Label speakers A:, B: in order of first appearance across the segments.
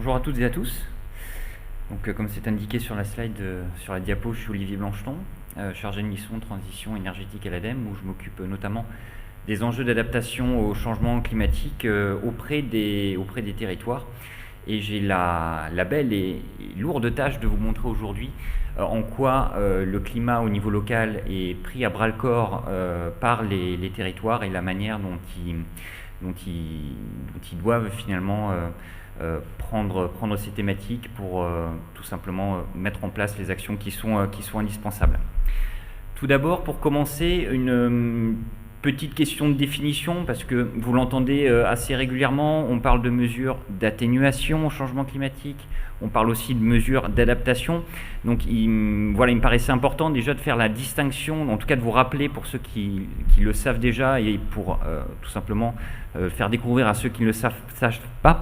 A: Bonjour à toutes et à tous. Donc, comme c'est indiqué sur la slide, sur la diapo, je suis Olivier Blancheton, chargé de mission transition énergétique à l'ADEME, où je m'occupe notamment des enjeux d'adaptation au changement climatique auprès des territoires. Et j'ai la belle et lourde tâche de vous montrer aujourd'hui en quoi le climat au niveau local est pris à bras-le-corps par les territoires et la manière dont ils doivent finalement prendre ces thématiques pour tout simplement mettre en place les actions qui sont indispensables. Tout d'abord, pour commencer, une petite question de définition, parce que vous l'entendez assez régulièrement, on parle de mesures d'atténuation au changement climatique, on parle aussi de mesures d'adaptation. Donc il me paraissait important déjà de faire la distinction, en tout cas de vous rappeler pour ceux qui le savent déjà et pour tout simplement faire découvrir à ceux qui ne le savent pas,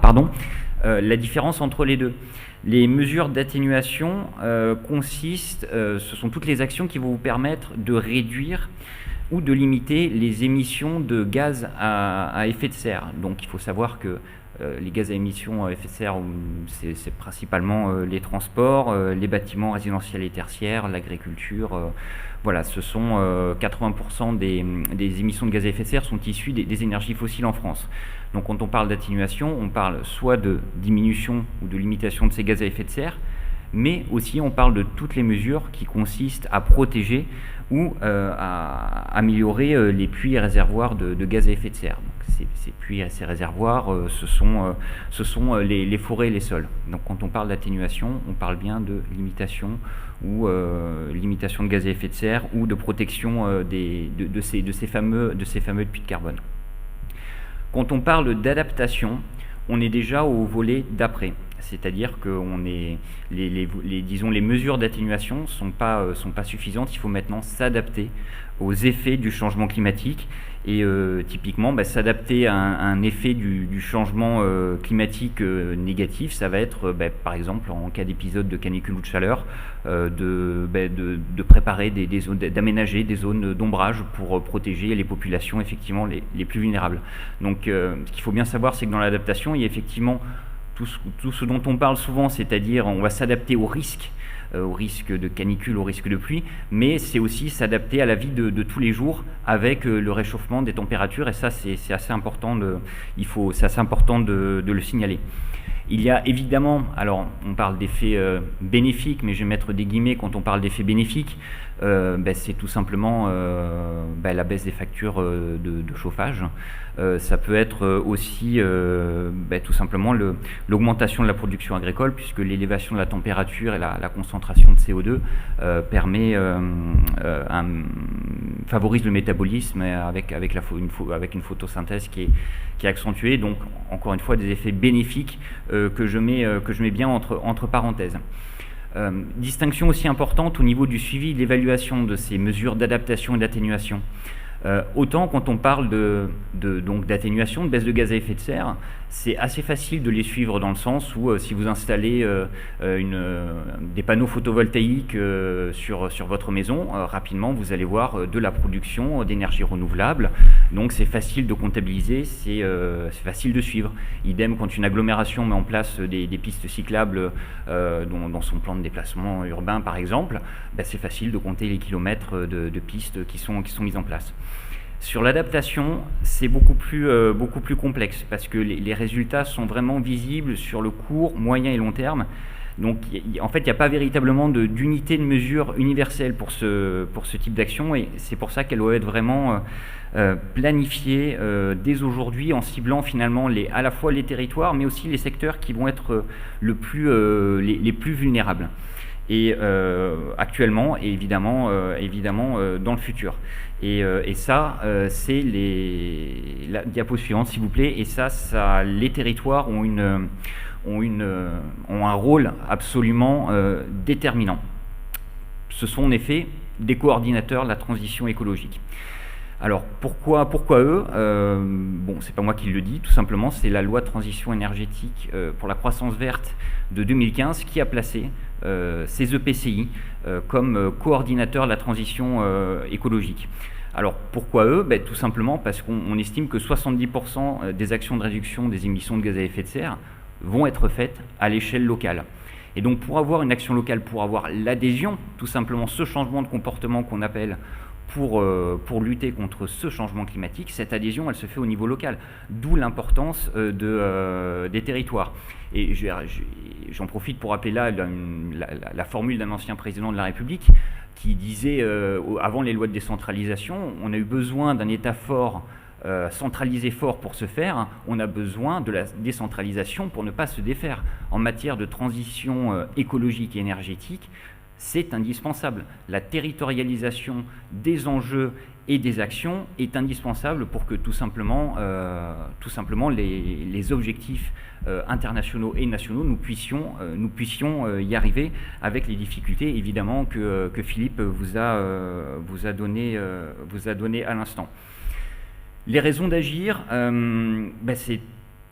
A: la différence entre les deux. Les mesures d'atténuation consistent, ce sont toutes les actions qui vont vous permettre de réduire ou de limiter les émissions de gaz à effet de serre. Donc il faut savoir que les gaz à émissions à effet de serre, c'est principalement les transports, les bâtiments résidentiels et tertiaires, l'agriculture. Voilà, ce sont 80% des émissions de gaz à effet de serre sont issues des énergies fossiles en France. Donc quand on parle d'atténuation, on parle soit de diminution ou de limitation de ces gaz à effet de serre, mais aussi on parle de toutes les mesures qui consistent à protéger ou à améliorer les puits et réservoirs de gaz à effet de serre. Donc ces puits et ces réservoirs, ce sont les forêts et les sols. Donc quand on parle d'atténuation, on parle bien de limitation ou limitation de gaz à effet de serre ou de protection de ces fameux puits de carbone. Quand on parle d'adaptation, on est déjà au volet d'après. C'est-à-dire que les mesures d'atténuation sont pas suffisantes. Il faut maintenant s'adapter aux effets du changement climatique et typiquement s'adapter à un effet du changement climatique négatif. Ça va être par exemple en cas d'épisode de canicule ou de chaleur de préparer des zones, d'aménager des zones d'ombrage pour protéger les populations effectivement les plus vulnérables. Donc ce qu'il faut bien savoir, c'est que dans l'adaptation, il y a effectivement tout ce dont on parle souvent, c'est-à-dire on va s'adapter au risque de canicule, au risque de pluie, mais c'est aussi s'adapter à la vie de tous les jours avec le réchauffement des températures, et ça c'est assez important de le signaler. Il y a évidemment, alors on parle d'effets bénéfiques, mais je vais mettre des guillemets quand on parle d'effets bénéfiques, c'est tout simplement la baisse des factures de chauffage. Ça peut être aussi tout simplement l'augmentation de la production agricole, puisque l'élévation de la température et la concentration de CO2 favorise le métabolisme avec une photosynthèse qui est accentuée. Donc encore une fois des effets bénéfiques que je mets bien entre parenthèses. Distinction aussi importante au niveau du suivi et de l'évaluation de ces mesures d'adaptation et d'atténuation. Autant quand on parle donc d'atténuation, de baisse de gaz à effet de serre, c'est assez facile de les suivre dans le sens où si vous installez des panneaux photovoltaïques sur votre maison, rapidement vous allez voir de la production d'énergie renouvelable. Donc c'est facile de comptabiliser, c'est facile de suivre. Idem quand une agglomération met en place des pistes cyclables dans son plan de déplacement urbain par exemple, c'est facile de compter les kilomètres de pistes qui sont mises en place. Sur l'adaptation, c'est beaucoup plus complexe parce que les résultats sont vraiment visibles sur le court, moyen et long terme. Donc en fait, il n'y a pas véritablement d'unité de mesure universelle pour ce type d'action, et c'est pour ça qu'elle doit être vraiment planifiée dès aujourd'hui en ciblant finalement à la fois les territoires mais aussi les secteurs qui vont être les plus vulnérables. Et actuellement et évidemment dans le futur. Et ça, c'est la diapo suivante s'il vous plaît. Et ça les territoires ont un rôle absolument déterminant. Ce sont en effet des coordinateurs de la transition écologique. Alors pourquoi eux c'est pas moi qui le dis, tout simplement, c'est la loi de transition énergétique pour la croissance verte de 2015 qui a placé ces EPCI comme coordinateurs de la transition écologique. Alors pourquoi eux ? Tout simplement parce qu'on estime que 70% des actions de réduction des émissions de gaz à effet de serre vont être faites à l'échelle locale. Et donc pour avoir une action locale, pour avoir l'adhésion, tout simplement ce changement de comportement qu'on appelle pour lutter contre ce changement climatique, cette adhésion, elle se fait au niveau local, d'où l'importance des territoires. Et j'en profite pour rappeler là la formule d'un ancien président de la République qui disait, avant les lois de décentralisation, on a eu besoin d'un État fort, centralisé fort pour se faire, on a besoin de la décentralisation pour ne pas se défaire. En matière de transition écologique et énergétique, c'est indispensable. La territorialisation des enjeux et des actions est indispensable pour que tout simplement les objectifs internationaux et nationaux, nous puissions y arriver avec les difficultés évidemment que Philippe vous a donné à l'instant. Les raisons d'agir,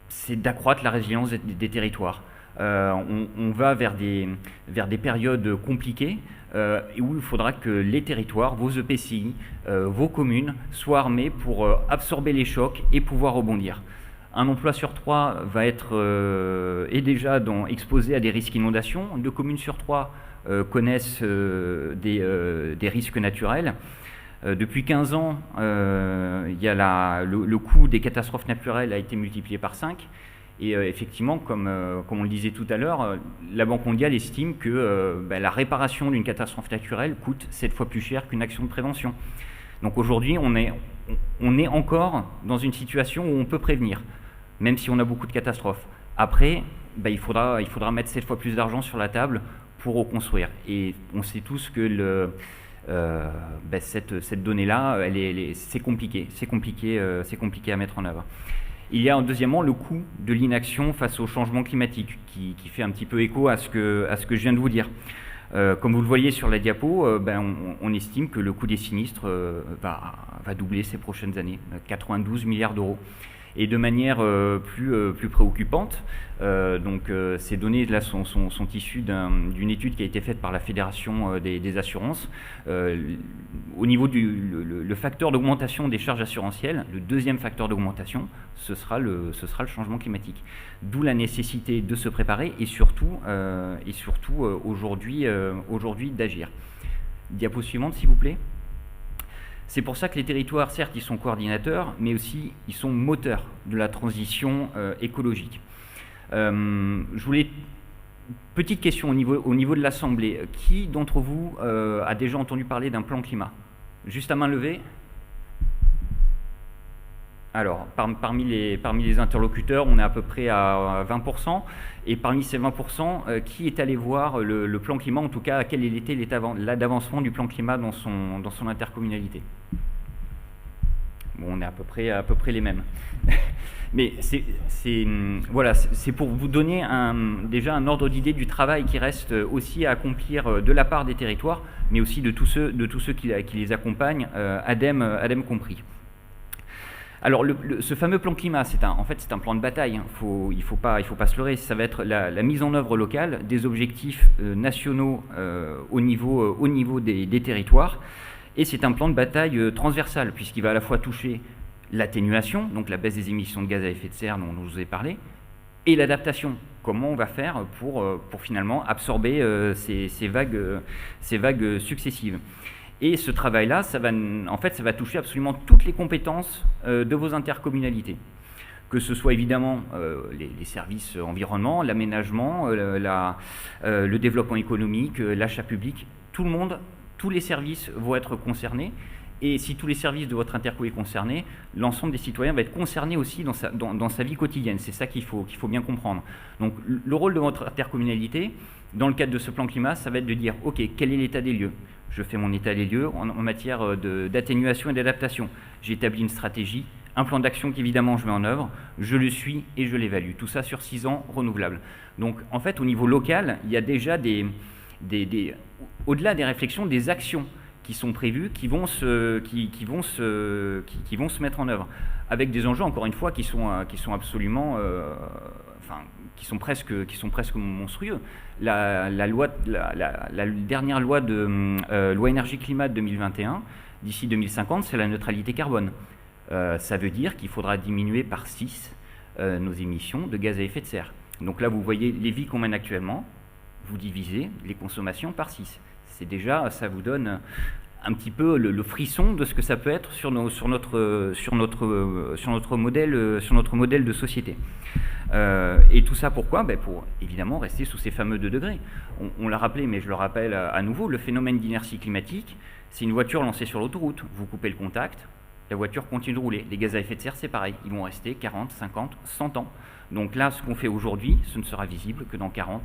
A: c'est d'accroître la résilience des territoires. On va vers des périodes compliquées où il faudra que les territoires, vos EPCI, vos communes soient armés pour absorber les chocs et pouvoir rebondir. Un emploi sur 3 va être est déjà exposé à des risques d'inondation. 2 communes sur 3 connaissent des risques naturels. Depuis 15 ans, le coût des catastrophes naturelles a été multiplié par 5. Et effectivement, comme on le disait tout à l'heure, la Banque mondiale estime que la réparation d'une catastrophe naturelle coûte 7 fois plus cher qu'une action de prévention. Donc aujourd'hui, on est encore dans une situation où on peut prévenir, même si on a beaucoup de catastrophes. Après, il faudra mettre 7 fois plus d'argent sur la table pour reconstruire. Et on sait tous que cette donnée-là, c'est compliqué à mettre en œuvre. Il y a deuxièmement le coût de l'inaction face au changement climatique, qui fait un petit peu écho à ce que je viens de vous dire. Comme vous le voyez sur la diapo, on estime que le coût des sinistres va doubler ces prochaines années, 92 milliards d'euros. Et de manière plus préoccupante, ces données-là sont issues d'une étude qui a été faite par la Fédération des assurances. Au niveau le facteur d'augmentation des charges assurantielles, le deuxième facteur d'augmentation, ce sera le changement climatique. D'où la nécessité de se préparer et surtout aujourd'hui d'agir. Diapo suivante, s'il vous plaît. C'est pour ça que les territoires, certes, ils sont coordinateurs, mais aussi ils sont moteurs de la transition écologique. Je voulais... Petite question au niveau de l'Assemblée. Qui d'entre vous a déjà entendu parler d'un plan climat? Juste à main levée. Alors, parmi les interlocuteurs, on est à peu près à 20%. Et parmi ces 20%, qui est allé voir le plan climat, en tout cas, quel était l'état d'avancement du plan climat dans son intercommunalité? Bon, on est à peu près les mêmes. Mais c'est pour vous donner déjà un ordre d'idée du travail qui reste aussi à accomplir de la part des territoires, mais aussi de tous ceux qui les accompagnent, ADEME compris. Alors, ce fameux plan climat, c'est un plan de bataille. Il faut pas se leurrer. Ça va être la mise en œuvre locale des objectifs nationaux au niveau des territoires. Et c'est un plan de bataille transversal, puisqu'il va à la fois toucher l'atténuation, donc la baisse des émissions de gaz à effet de serre dont je vous ai parlé, et l'adaptation. Comment on va faire pour finalement absorber ces vagues successives. Et ce travail-là, ça va toucher absolument toutes les compétences de vos intercommunalités. Que ce soit évidemment les services environnement, l'aménagement, le développement économique, l'achat public, tous les services vont être concernés. Et si tous les services de votre interco est concerné, l'ensemble des citoyens va être concerné aussi dans sa vie quotidienne. C'est ça qu'il faut bien comprendre. Donc le rôle de votre intercommunalité, dans le cadre de ce plan climat, ça va être de dire, ok, quel est l'état des lieux? Je fais mon état des lieux en matière d'atténuation et d'adaptation. J'établis une stratégie, un plan d'action qu'évidemment je mets en œuvre, je le suis et je l'évalue. Tout ça sur 6 ans renouvelables. Donc en fait, au niveau local, il y a déjà au-delà des réflexions, des actions qui sont prévues, qui vont se mettre en œuvre, avec des enjeux, encore une fois, qui sont absolument, qui sont presque monstrueux. La dernière loi loi énergie-climat de 2021, d'ici 2050, c'est la neutralité carbone. Ça veut dire qu'il faudra diminuer par 6 nos émissions de gaz à effet de serre. Donc là, vous voyez les vies qu'on mène actuellement, vous divisez les consommations par 6. C'est déjà, ça vous donne un petit peu le frisson de ce que ça peut être sur notre modèle de société. Et tout ça pourquoi? Pour évidemment rester sous ces fameux 2 degrés. On l'a rappelé, mais je le rappelle à nouveau, le phénomène d'inertie climatique, c'est une voiture lancée sur l'autoroute. Vous coupez le contact, la voiture continue de rouler. Les gaz à effet de serre, c'est pareil. Ils vont rester 40, 50, 100 ans. Donc là, ce qu'on fait aujourd'hui, ce ne sera visible que dans 40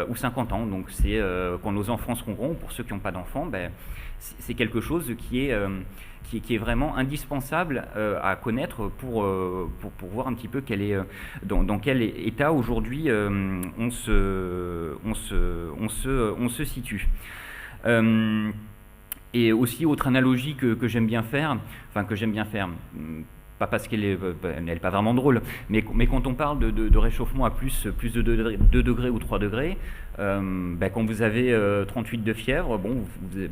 A: ou 50 ans. Donc c'est quand nos enfants seront ronds, pour ceux qui n'ont pas d'enfants, c'est quelque chose qui est vraiment indispensable à connaître pour voir un petit peu dans quel état aujourd'hui on se situe. Et aussi, autre analogie que j'aime bien faire, pas parce qu'elle n'est pas vraiment drôle, mais quand on parle de réchauffement à plus de 2 degrés ou 3 degrés, quand vous avez 38 de fièvre, bon, vous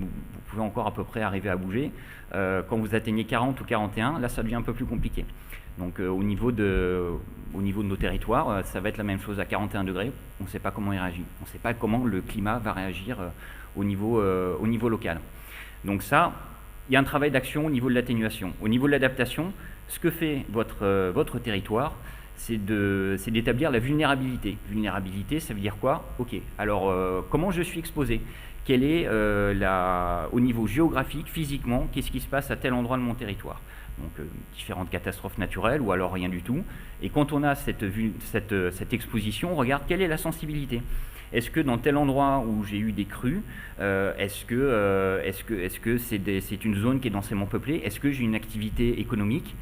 A: pouvez encore à peu près arriver à bouger. Quand vous atteignez 40 ou 41, là ça devient un peu plus compliqué. Donc au niveau de nos territoires, ça va être la même chose à 41 degrés, on ne sait pas comment il réagit, on ne sait pas comment le climat va réagir au niveau local. Donc ça, il y a un travail d'action au niveau de l'atténuation. Au niveau de l'adaptation, ce que fait votre territoire, c'est d'établir la vulnérabilité. Vulnérabilité, ça veut dire quoi? Ok, alors comment je suis exposé? Quel est au niveau géographique, physiquement, qu'est-ce qui se passe à tel endroit de mon territoire? Donc différentes catastrophes naturelles ou alors rien du tout. Et quand on a cette exposition, on regarde quelle est la sensibilité. Est-ce que dans tel endroit où j'ai eu des crues, est-ce que c'est une zone qui est densément peuplée? Est-ce que j'ai une activité économique?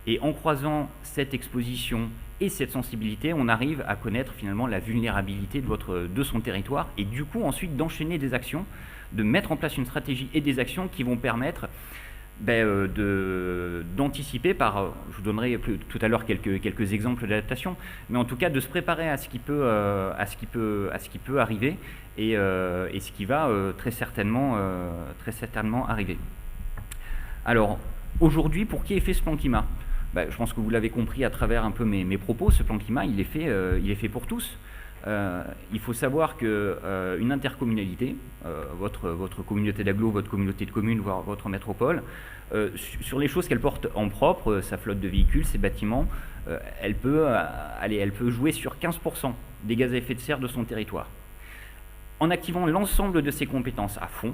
A: Et en croisant cette exposition et cette sensibilité, on arrive à connaître finalement la vulnérabilité de son territoire et du coup ensuite d'enchaîner des actions, de mettre en place une stratégie et des actions qui vont permettre d'anticiper je vous donnerai tout à l'heure quelques exemples d'adaptation, mais en tout cas de se préparer à ce qui peut arriver et ce qui va très certainement arriver. Alors aujourd'hui, pour qui est fait ce plan climat? Je pense que vous l'avez compris à travers un peu mes propos, ce plan climat, il est fait pour tous. Il faut savoir qu'une intercommunalité, votre communauté d'agglo, votre communauté de communes, voire votre métropole, sur les choses qu'elle porte en propre, sa flotte de véhicules, ses bâtiments, elle peut jouer sur 15% des gaz à effet de serre de son territoire. En activant l'ensemble de ses compétences à fond,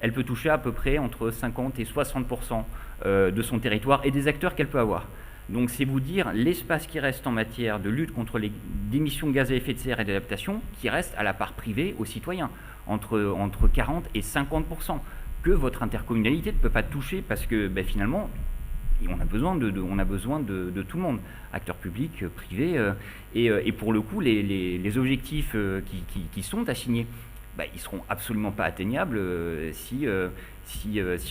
A: elle peut toucher à peu près entre 50 et 60% de son territoire et des acteurs qu'elle peut avoir. Donc c'est vous dire l'espace qui reste en matière de lutte contre les émissions de gaz à effet de serre et d'adaptation qui reste à la part privée aux citoyens, entre 40 et 50%, que votre intercommunalité ne peut pas toucher parce que finalement on a besoin de tout le monde, acteurs publics, privés, et pour le coup les objectifs qui sont assignés, ils seront absolument pas atteignables si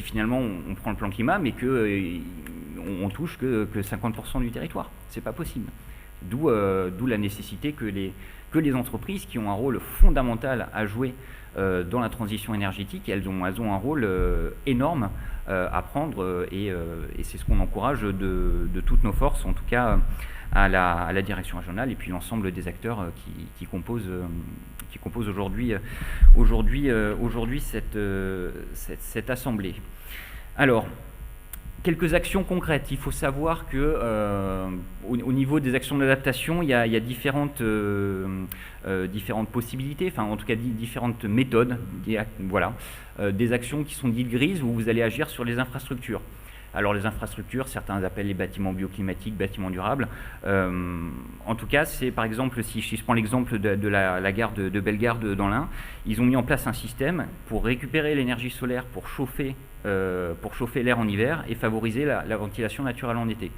A: finalement on prend le plan climat mais on touche que 50% du territoire. C'est pas possible. D'où la nécessité que les entreprises qui ont un rôle fondamental à jouer dans la transition énergétique, elles ont un rôle énorme à prendre et c'est ce qu'on encourage de toutes nos forces, en tout cas à la direction régionale et puis l'ensemble des acteurs qui composent aujourd'hui cette assemblée. Alors, quelques actions concrètes. Il faut savoir que au niveau des actions d'adaptation, il y a différentes possibilités, enfin en tout cas différentes méthodes. Voilà, des actions qui sont dites grises où vous allez agir sur les infrastructures. Alors les infrastructures, certains appellent les bâtiments bioclimatiques, bâtiments durables. En tout cas, c'est par exemple, si je prends l'exemple de la gare de Bellegarde dans l'Ain, ils ont mis en place un système pour récupérer l'énergie solaire pour chauffer l'air en hiver et favoriser la ventilation naturelle en été.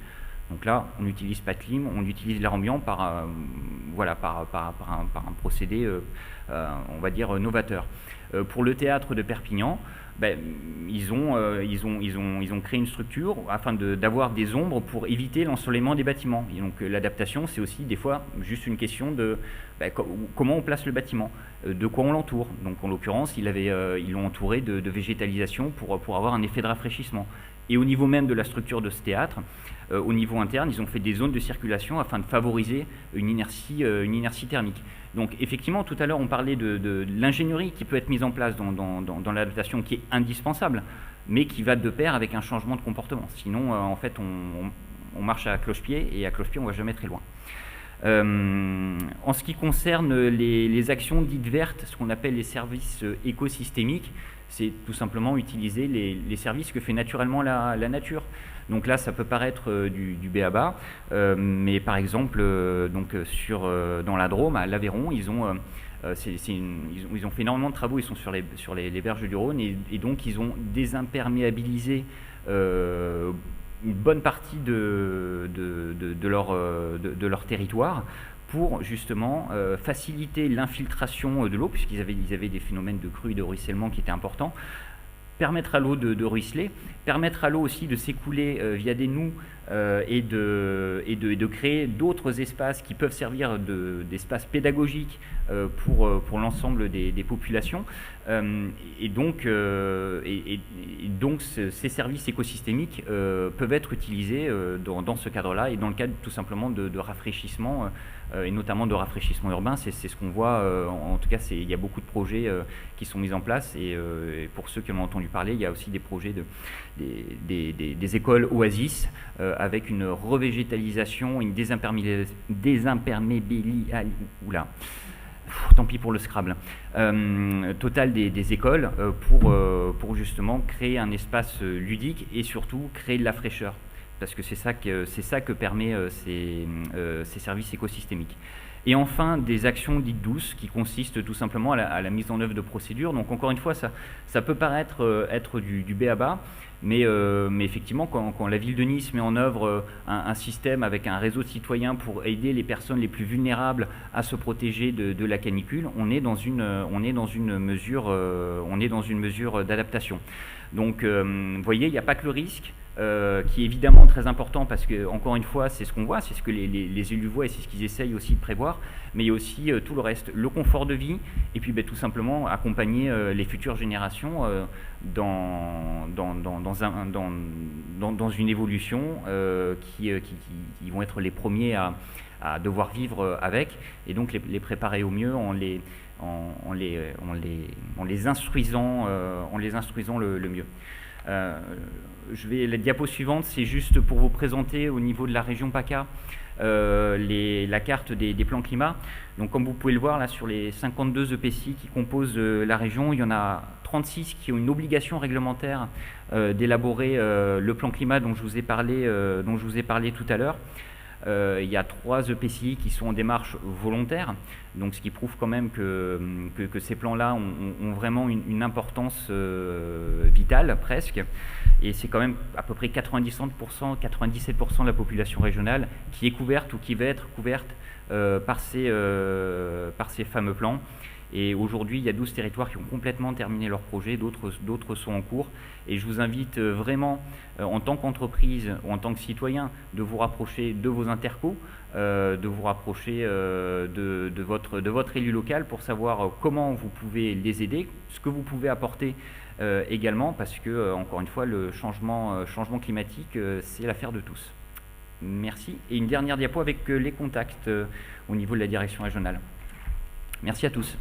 A: Donc là, on n'utilise pas de clim, on utilise l'air ambiant par un procédé, on va dire, novateur. Pour le théâtre de Perpignan, ils ont créé une structure afin d'avoir des ombres pour éviter l'ensoleillement des bâtiments. Et donc l'adaptation, c'est aussi des fois juste une question de comment on place le bâtiment, de quoi on l'entoure. Donc en l'occurrence, ils l'ont entouré de végétalisation pour avoir un effet de rafraîchissement. Et au niveau même de la structure de ce théâtre, au niveau interne, ils ont fait des zones de circulation afin de favoriser une inertie thermique. Donc effectivement, tout à l'heure, on parlait de l'ingénierie qui peut être mise en place dans l'adaptation, qui est indispensable, mais qui va de pair avec un changement de comportement. Sinon, en fait, on marche à cloche-pied, et à cloche-pied, on ne va jamais très loin. En ce qui concerne les actions dites vertes, ce qu'on appelle les services écosystémiques, c'est tout simplement utiliser les services que fait naturellement la nature. Donc là, ça peut paraître du b.a.-ba, mais par exemple, dans la Drôme, à l'Aveyron, ils ont fait énormément de travaux, ils sont sur les berges du Rhône, et donc ils ont désimperméabilisé une bonne partie de leur territoire pour justement faciliter l'infiltration de l'eau, puisqu'ils avaient des phénomènes de crue et de ruissellement qui étaient importants, permettre à l'eau de ruisseler, permettre à l'eau aussi de s'écouler via des noues et de créer d'autres espaces qui peuvent servir d'espaces pédagogiques pour l'ensemble des populations. Et donc ces services écosystémiques peuvent être utilisés dans ce cadre-là, et dans le cadre tout simplement de rafraîchissement, et notamment de rafraîchissement urbain. C'est ce qu'on voit, en tout cas il y a beaucoup de projets qui sont mis en place, et pour ceux qui en ont entendu parler, il y a aussi des projets des écoles oasis avec une revégétalisation, une tant pis pour le Scrabble, total des écoles pour justement créer un espace ludique et surtout créer de la fraîcheur. Parce que c'est ça que permet ces services écosystémiques. Et enfin, des actions dites douces qui consistent tout simplement à la mise en œuvre de procédures. Donc encore une fois, ça peut paraître être du b.a.-ba, mais effectivement, quand la ville de Nice met en œuvre un système avec un réseau de citoyens pour aider les personnes les plus vulnérables à se protéger de la canicule, on est dans une mesure d'adaptation. Donc vous voyez, il n'y a pas que le risque, qui est évidemment très important, parce que, encore une fois, c'est ce qu'on voit, c'est ce que les élus voient, et c'est ce qu'ils essayent aussi de prévoir, mais il y a aussi tout le reste, le confort de vie, et puis tout simplement accompagner les futures générations dans une évolution qui vont être les premiers à devoir vivre avec, et donc les préparer au mieux en les instruisant le mieux. La diapo suivante, c'est juste pour vous présenter au niveau de la région PACA la carte des plans climat. Donc comme vous pouvez le voir là, sur les 52 EPCI qui composent la région, il y en a 36 qui ont une obligation réglementaire d'élaborer le plan climat dont je vous ai parlé tout à l'heure. Il y a 3 EPCI qui sont en démarche volontaire, donc ce qui prouve quand même que ces plans-là ont vraiment une importance vitale, presque, et c'est quand même à peu près 97% de la population régionale qui est couverte ou qui va être couverte par ces fameux plans. Et aujourd'hui, il y a 12 territoires qui ont complètement terminé leur projet, d'autres sont en cours. Et je vous invite vraiment, en tant qu'entreprise ou en tant que citoyen, de vous rapprocher de vos intercos, de vous rapprocher de votre élu local pour savoir comment vous pouvez les aider, ce que vous pouvez apporter également, parce que, encore une fois, le changement climatique, c'est l'affaire de tous. Merci. Et une dernière diapo avec les contacts au niveau de la direction régionale. Merci à tous.